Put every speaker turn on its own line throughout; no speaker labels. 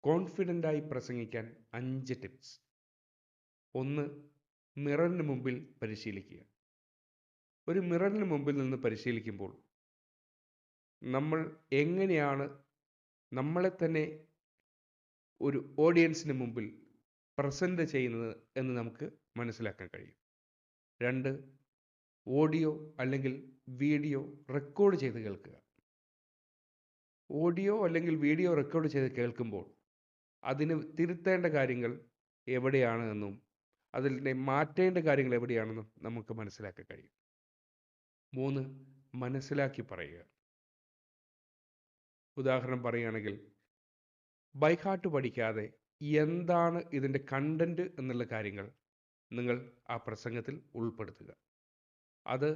കോൺഫിഡൻ്റായി പ്രസംഗിക്കാൻ 5 ടിപ്സ്. 1. മിററിന് മുമ്പിൽ പരിശീലിക്കുക. ഒരു മിററിന് മുമ്പിൽ നിന്ന് പരിശീലിക്കുമ്പോൾ നമ്മൾ എങ്ങനെയാണ് നമ്മളെ തന്നെ ഒരു ഓഡിയൻസിന് മുമ്പിൽ പ്രസൻറ്റ് ചെയ്യുന്നത് എന്ന് നമുക്ക് മനസ്സിലാക്കാൻ കഴിയും. 2. ഓഡിയോ അല്ലെങ്കിൽ വീഡിയോ റെക്കോർഡ് ചെയ്ത് കേൾക്കുക. ഓഡിയോ അല്ലെങ്കിൽ വീഡിയോ റെക്കോർഡ് ചെയ്ത് കേൾക്കുമ്പോൾ അതിന് തിരുത്തേണ്ട കാര്യങ്ങൾ എവിടെയാണ് എന്നും അതിൻ്റെ മാറ്റേണ്ട കാര്യങ്ങൾ എവിടെയാണെന്നും നമുക്ക് മനസ്സിലാക്കാൻ കഴിയും. 3. മനസ്സിലാക്കി പറയുക. ഉദാഹരണം പറയുകയാണെങ്കിൽ, ബൈ ഹാർട്ട് പഠിക്കാതെ എന്താണ് ഇതിൻ്റെ കണ്ടന്റ് എന്നുള്ള കാര്യങ്ങൾ നിങ്ങൾ ആ പ്രസംഗത്തിൽ ഉൾപ്പെടുത്തുക. അത്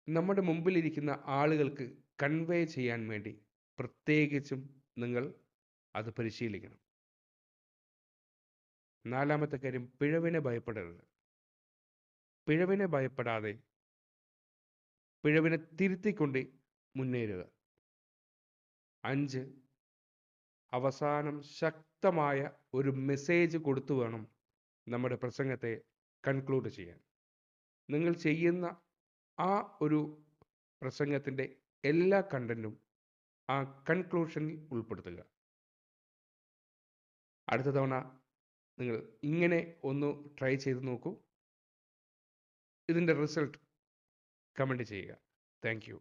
നമ്മുടെ മുമ്പിലിരിക്കുന്ന ആളുകൾക്ക് കൺവേ ചെയ്യാൻ വേണ്ടി പ്രത്യേകിച്ചും നിങ്ങൾ അത് പരിശീലിക്കണം. 4-മത്തെ കാര്യം, പിഴവിനെ ഭയപ്പെടരുത്. പിഴവിനെ ഭയപ്പെടാതെ പിഴവിനെ തിരുത്തിക്കൊണ്ട് മുന്നേറുക. 5. അവസാനം ശക്തമായ ഒരു മെസ്സേജ് കൊടുത്തു വേണം നമ്മുടെ പ്രസംഗത്തെ കൺക്ലൂഡ് ചെയ്യാൻ. നിങ്ങൾ ചെയ്യുന്ന ആ ഒരു പ്രസംഗത്തിൻ്റെ എല്ലാ കണ്ടന്റും ആ കൺക്ലൂഷനിൽ ഉൾപ്പെടുത്തുക. അടുത്ത തവണ നിങ്ങൾ ഇങ്ങനെ ഒന്ന് ട്രൈ ചെയ്ത് നോക്കൂ. ഇതിൻ്റെ റിസൾട്ട് കമൻറ്റ് ചെയ്യുക. Thank you.